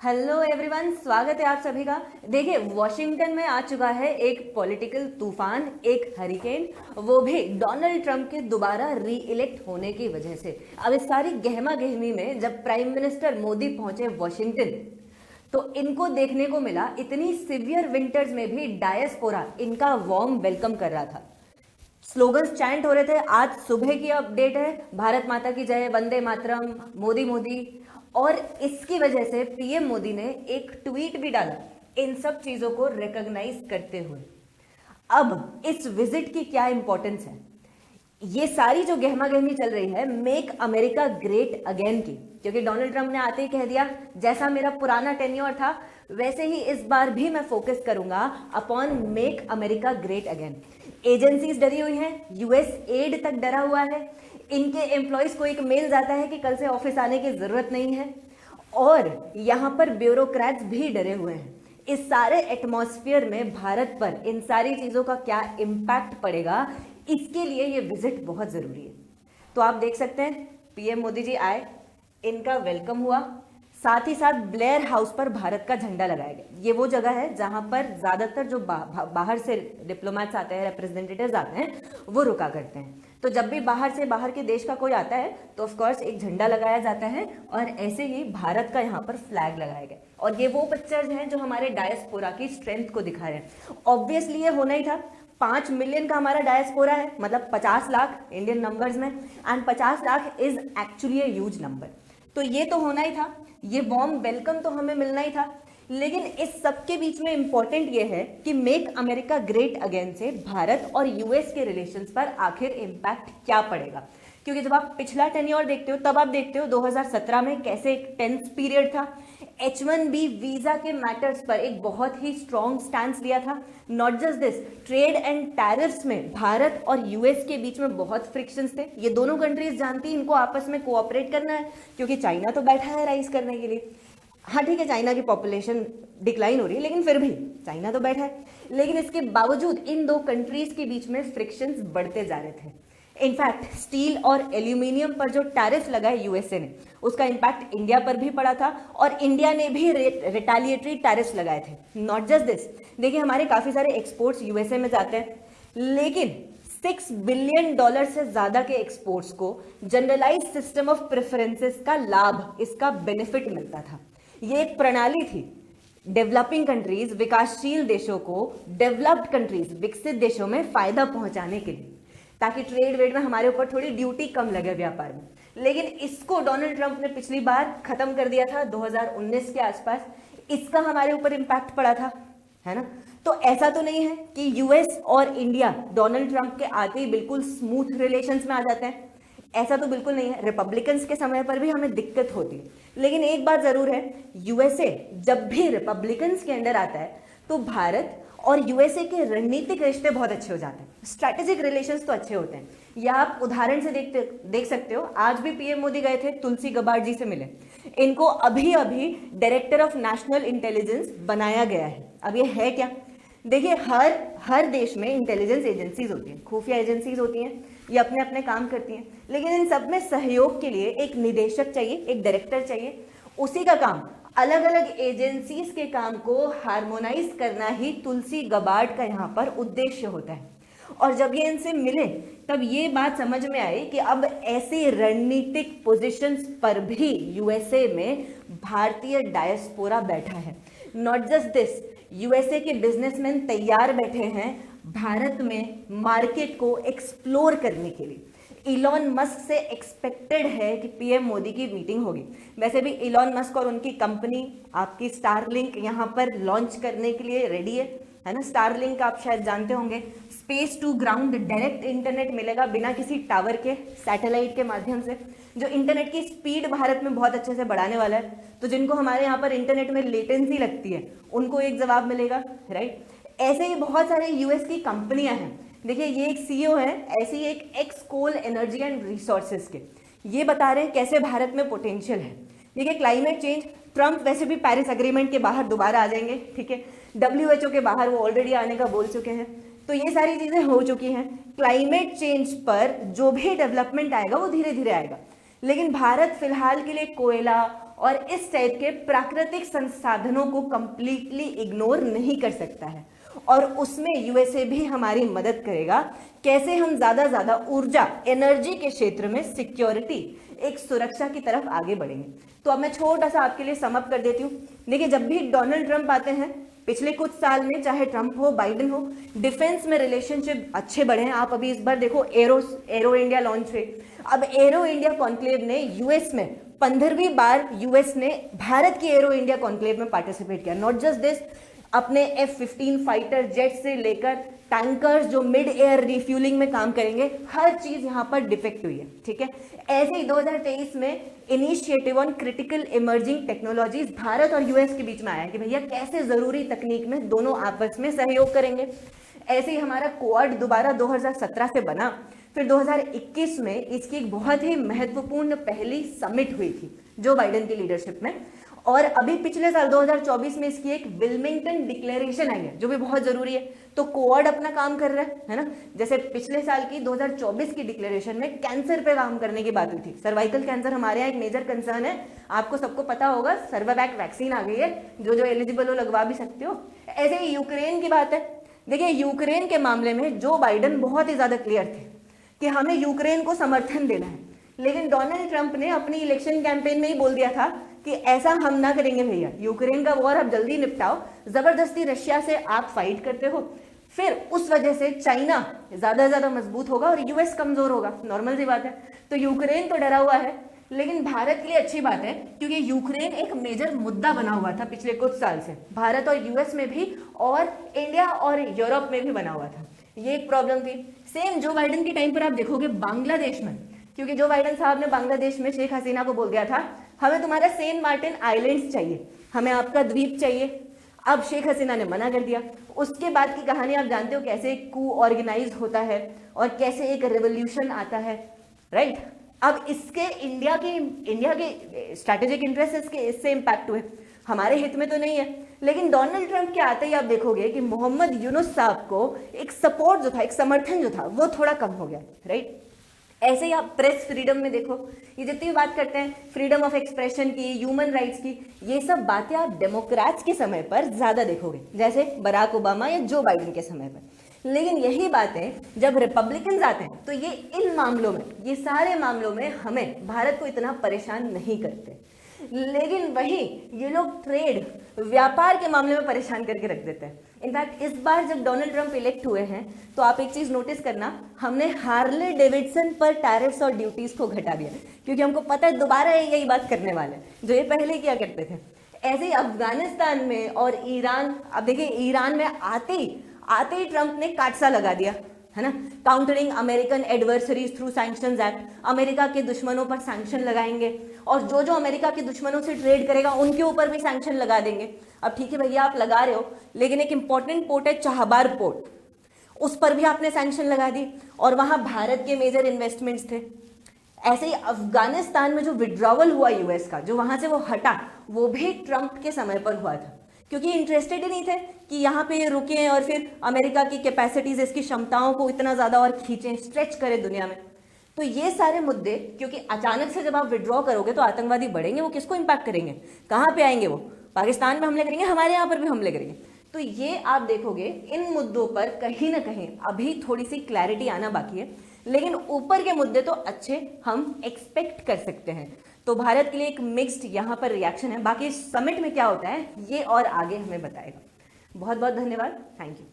Hello everyone, स्वागत है आप सभी का। देखिए, वॉशिंगटन में आ चुका है एक पॉलिटिकल तूफान, एक हरिकेन, वो भी डोनाल्ड ट्रंप के दोबारा री इलेक्ट होने की वजह से। अब इस सारी गहमा गहमी में जब प्राइम मिनिस्टर मोदी पहुंचे वॉशिंगटन, तो इनको देखने को मिला इतनी सिवियर विंटर्स में भी डायस्पोरा इनका वार्म वेलकम कर रहा था। स्लोगन्स चैंट हो रहे थे। आज सुबह की अपडेट है, भारत माता की जय, वंदे मातरम, मोदी मोदी। और इसकी वजह से पीएम मोदी ने एक ट्वीट भी डाला इन सब चीजों को रिकॉग्नाइज करते हुए। अब इस विजिट की क्या इंपॉर्टेंस है, ये सारी जो गहमा गहमी चल रही है मेक अमेरिका ग्रेट अगेन की, क्योंकि डोनाल्ड ट्रंप ने आते ही कह दिया जैसा मेरा पुराना टेन्योर था वैसे ही इस बार भी मैं फोकस करूंगा upon make America great again. Agencies डरी हुई हैं, यूएस एड तक डरा हुआ है, इनके एम्प्लॉयज को एक मेल जाता है कि कल से ऑफिस आने की जरूरत नहीं है, और यहां पर ब्यूरोक्रेट्स भी डरे हुए हैं। इस सारे एटमॉस्फेयर में भारत पर इन सारी चीजों का क्या इम्पैक्ट पड़ेगा, इसके लिए ये विजिट बहुत जरूरी है। तो आप देख सकते हैं पीएम मोदी जी आए, इनका वेलकम हुआ, साथ ही साथ ब्लेयर हाउस पर भारत का झंडा लगाया गया। ये वो जगह है जहां पर ज्यादातर जो बाहर से डिप्लोमेट्स आते हैं, रिप्रेजेंटेटिव्स आते हैं, वो रुका करते हैं। तो जब भी बाहर के देश का कोई आता है तो ऑफ कोर्स एक झंडा लगाया जाता है, और ऐसे ही भारत का यहाँ पर फ्लैग लगाया गया। और ये वो पिक्चर्स हैं जो हमारे डायस्पोरा की स्ट्रेंथ को दिखा रहे हैं। ऑब्वियसली ये होना ही था, 5 मिलियन का हमारा डायस्पोरा है, मतलब 50 लाख इंडियन नंबर्स में, and 50 lakh is actually a huge number. तो ये तो होना ही था, ये वार्म वेलकम तो हमें मिलना ही था। लेकिन इस सब के बीच में इंपॉर्टेंट ये है कि मेक अमेरिका ग्रेट अगेन से भारत और यूएस के रिलेशंस पर आखिर इम्पैक्ट क्या पड़ेगा। क्योंकि जब आप पिछला टेन्योर देखते हो तब आप देखते हो 2017 में कैसे एक टेंस पीरियड था। H1B वीजा के मैटर्स पर एक बहुत ही स्ट्रॉन्ग स्टैंड लिया था। Not just this, trade and tariffs में भारत और यूएस के बीच में बहुत फ्रिक्शंस थे। ये दोनों कंट्रीज जानती हैं इनको आपस में कोऑपरेट करना है, क्योंकि चाइना तो बैठा है राइज करने के लिए। हाँ ठीक है, चाइना की पॉपुलेशन डिक्लाइन हो रही है, लेकिन फिर भी चाइना तो बैठा है। लेकिन इसके बावजूद इन दो कंट्रीज के बीच में फ्रिक्शंस बढ़ते जा रहे थे। इनफैक्ट स्टील और एल्यूमिनियम पर जो टैरिफ लगाए यूएसए ने, उसका इंपैक्ट इंडिया पर भी पड़ा था, और इंडिया ने भी रिटेलिएटरी टैरिफ्स लगाए थे। नॉट जस्ट दिस, देखिए हमारे काफी सारे एक्सपोर्ट्स यूएसए में जाते हैं, लेकिन $6 बिलियन से ज्यादा के एक्सपोर्ट्स को जनरलाइज सिस्टम ऑफ प्रेफरेंसेस का लाभ, इसका बेनिफिट मिलता था। ये एक प्रणाली थी डेवलपिंग कंट्रीज, विकासशील देशों को डेवलप्ड कंट्रीज, विकसित देशों में फायदा पहुंचाने के लिए, ताकि ट्रेड वेड में हमारे ऊपर थोड़ी ड्यूटी कम लगे व्यापार में। लेकिन इसको डोनाल्ड ट्रंप ने पिछली बार खत्म कर दिया था 2019 के आसपास। इसका हमारे ऊपर इंपैक्ट पड़ा था, है ना। तो ऐसा तो नहीं है कि यूएस और इंडिया डोनाल्ड ट्रंप के आते ही बिल्कुल स्मूथ रिलेशंस में आ जाते हैं, ऐसा तो बिल्कुल नहीं है। रिपब्लिकन्स के समय पर भी हमें दिक्कत होती है, लेकिन एक बात जरूर है, यूएसए जब भी रिपब्लिकन्स के अंडर आता है तो भारत और यूएसए के रणनीतिक रिश्ते बहुत अच्छे हो जाते हैं, स्ट्रैटेजिक रिलेशंस तो अच्छे होते हैं। यह आप उदाहरण से देख सकते हो। आज भी पीएम मोदी गए थे, तुलसी गबार्ड जी से मिले। इनको अभी अभी डायरेक्टर ऑफ नेशनल इंटेलिजेंस बनाया गया है। अब ये है क्या, देखिए हर देश में इंटेलिजेंस एजेंसीज होती हैं, खुफिया एजेंसीज होती हैं, ये अपने अपने काम करती हैं, लेकिन इन सब में सहयोग के लिए एक निदेशक चाहिए, एक डायरेक्टर चाहिए। उसी का काम, अलग अलग एजेंसीज के काम को हार्मोनाइज करना ही तुलसी गबार्ड का यहाँ पर उद्देश्य होता है। और जब ये इनसे मिले तब ये बात समझ में आई कि अब ऐसी रणनीतिक पोजीशंस पर भी यूएसए में भारतीय डायस्पोरा बैठा है। नॉट जस्ट दिस, यूएसए के बिजनेसमैन तैयार बैठे हैं भारत में मार्केट को एक्सप्लोर करने के लिए। इलॉन मस्क से एक्सपेक्टेड है कि पीएम मोदी की मीटिंग होगी। वैसे भी इलॉन मस्क और उनकी कंपनी आपकी स्टारलिंक यहाँ पर लॉन्च करने के लिए रेडी है ना। स्टारलिंक आप शायद जानते होंगे, space to ground direct internet मिलेगा बिना किसी टावर के, सैटेलाइट के माध्यम से, जो इंटरनेट की स्पीड भारत में बहुत अच्छे से बढ़ाने वाला है। तो जिनको हमारे यहाँ पर इंटरनेट में लेटेंसी लगती है उनको एक जवाब मिलेगा, राइट। ऐसे ही बहुत सारे यूएस की कंपनियां हैं। देखिए ये एक सीईओ है, ऐसी एक ex coal energy and resources के, ये बता रहे हैं कैसे भारत में पोटेंशियल है। देखिए क्लाइमेट चेंज, ट्रंप वैसे भी पेरिस एग्रीमेंट के बाहर दोबारा आ जाएंगे, ठीक है। WHO के बाहर वो ऑलरेडी आने का बोल चुके हैं। तो ये सारी चीजें हो चुकी हैं। क्लाइमेट चेंज पर जो भी डेवलपमेंट आएगा वो धीरे धीरे आएगा, लेकिन भारत फिलहाल के लिए कोयला और इस टाइप के प्राकृतिक संसाधनों को कंप्लीटली इग्नोर नहीं कर सकता है। और उसमें यूएसए भी हमारी मदद करेगा, कैसे हम ज्यादा ऊर्जा एनर्जी के क्षेत्र में सिक्योरिटी, एक सुरक्षा की तरफ आगे बढ़ेंगे। तो अब मैं छोटा सा आपके लिए समअप कर देती हूँ। देखिए, जब भी डोनाल्ड ट्रंप आते हैं, पिछले कुछ साल में, चाहे ट्रंप हो बाइडेन हो, डिफेंस में रिलेशनशिप अच्छे बढ़े हैं। आप अभी इस बार देखो, एरो इंडिया लॉन्च हुए। अब एरो इंडिया कॉन्क्लेव ने यूएस में 15वीं बार यूएस ने भारत की एरो इंडिया कॉन्क्लेव में पार्टिसिपेट किया। नॉट जस्ट दिस, अपने F-15 फाइटर जेट से लेकर टैंकर्स जो मिड एयर रिफ्यूलिंग में काम करेंगे, हर चीज यहां पर डिफेक्ट हुई है। ठीक है, ऐसे ही 2023 में initiative on critical emerging technologies Bharat और यूएस के बीच में आया कि भैया कैसे जरूरी तकनीक में दोनों आपस में सहयोग करेंगे। ऐसे ही हमारा क्वाड दोबारा 2017 से बना, फिर 2021 में इसकी एक बहुत ही महत्वपूर्ण पहली समिट हुई थी जो बाइडेन की लीडरशिप में, और अभी पिछले साल 2024 में इसकी एक विल्मिंगटन डिक्लेरेशन आई है जो भी बहुत जरूरी है। तो क्वाड अपना काम कर रहा है ना। जैसे पिछले साल की 2024 की डिक्लेरेशन में कैंसर पे काम करने की बात हुई थी। सर्वाइकल कैंसर हमारे यहाँ एक मेजर कंसर्न है, आपको सबको पता होगा। सर्वावैक वैक्सीन आ गई है, जो एलिजिबल हो लगवा भी सकते हो। ऐसे ही यूक्रेन की बात है। देखिए, यूक्रेन के मामले में जो बाइडेन बहुत ही ज्यादा क्लियर थे कि हमें यूक्रेन को समर्थन देना है, लेकिन डोनाल्ड ट्रंप ने अपनी इलेक्शन कैंपेन में ही बोल दिया था कि ऐसा हम ना करेंगे भैया, यूक्रेन का वॉर आप जल्दी निपटाओ, जबरदस्ती रशिया से आप फाइट करते हो, फिर उस वजह से चाइना ज्यादा मजबूत होगा और यूएस कमजोर होगा। नॉर्मल सी बात है। तो यूक्रेन तो डरा हुआ है, लेकिन भारत के लिए अच्छी बात है क्योंकि यूक्रेन एक मेजर मुद्दा बना हुआ था पिछले कुछ साल से, भारत और यूएस में भी और इंडिया और यूरोप में भी बना हुआ था। ये एक प्रॉब्लम थी। सेम जो बाइडेन के टाइम पर आप देखोगे बांग्लादेश में, क्योंकि जो बाइडेन साहब ने बांग्लादेश में शेख हसीना को बोल दिया था हमें तुम्हारा सेंट मार्टिन आइलैंड्स चाहिए, हमें आपका द्वीप चाहिए। अब शेख हसीना ने मना कर दिया। उसके बाद की कहानी आप जानते हो, कैसे कू ऑर्गेनाइज होता है और कैसे एक रेवोल्यूशन आता है, राइट। अब इसके इंडिया के स्ट्रैटेजिक इंटरेस्ट इससे इंपैक्ट हुए, हमारे हित में तो नहीं है। लेकिन डोनाल्ड ट्रंप के आते ही आप देखोगे कि मोहम्मद यूनुस साहब को एक सपोर्ट जो था, एक समर्थन जो था, वो थोड़ा कम हो गया, राइट। ऐसे ही आप प्रेस फ्रीडम में देखो, ये जितनी भी बात करते हैं फ्रीडम ऑफ एक्सप्रेशन की, ह्यूमन राइट्स की, ये सब बातें आप डेमोक्रेट्स के समय पर ज्यादा देखोगे, जैसे बराक ओबामा या जो बाइडेन के समय पर। लेकिन यही बातें जब रिपब्लिकन्स आते हैं तो ये इन मामलों में, ये सारे मामलों में हमें, भारत को इतना परेशान नहीं करते। लेकिन वही ये लोग ट्रेड, व्यापार के मामले में परेशान करके रख देते हैं। इनफैक्ट इस बार जब डोनाल्ड ट्रंप इलेक्ट हुए हैं तो आप एक चीज नोटिस करना, हमने हार्ले डेविडसन पर टैरिफ्स और ड्यूटीज को घटा दिया, क्योंकि हमको पता है दोबारा यही बात करने वाले जो ये पहले किया करते थे। ऐसे ही अफगानिस्तान में और ईरान, अब देखिए ईरान में आते ही ट्रंप ने काटसा लगा दिया, है ना। Countering American adversaries through sanctions act, America के दुश्मनों पर सैंक्शन लगाएंगे और जो अमेरिका के दुश्मनों से ट्रेड करेगा उनके ऊपर भी सैंक्शन लगा देंगे। अब ठीक है भैया, आप लगा रहे हो, लेकिन एक इंपॉर्टेंट पोर्ट है चाहबार पोर्ट, उस पर भी आपने सैंक्शन लगा दी और वहां भारत के मेजर इन्वेस्टमेंट्स थे। ऐसे ही अफगानिस्तान में जो विड्रॉवल हुआ यूएस का, जो वहां से वो हटा, वो भी ट्रंप के समय पर हुआ था, क्योंकि इंटरेस्टेड ही नहीं थे कि यहाँ पे ये रुके और फिर अमेरिका की कैपेसिटीज, इसकी क्षमताओं को इतना ज्यादा और खींचें, स्ट्रेच करें दुनिया में। तो ये सारे मुद्दे, क्योंकि अचानक से जब आप विड्रॉ करोगे तो आतंकवादी बढ़ेंगे, वो किसको इंपैक्ट करेंगे, कहाँ पे आएंगे, वो पाकिस्तान में हमले करेंगे, हमारे यहाँ पर भी हमले करेंगे। तो ये आप देखोगे इन मुद्दों पर कहीं ना कहीं अभी थोड़ी सी क्लैरिटी आना बाकी है, लेकिन ऊपर के मुद्दे तो अच्छे हम एक्सपेक्ट कर सकते हैं। तो भारत के लिए एक मिक्स्ड यहाँ पर रिएक्शन है। बाकी समिट में क्या होता है ये और आगे हमें बताएगा। बहुत बहुत धन्यवाद, थैंक यू।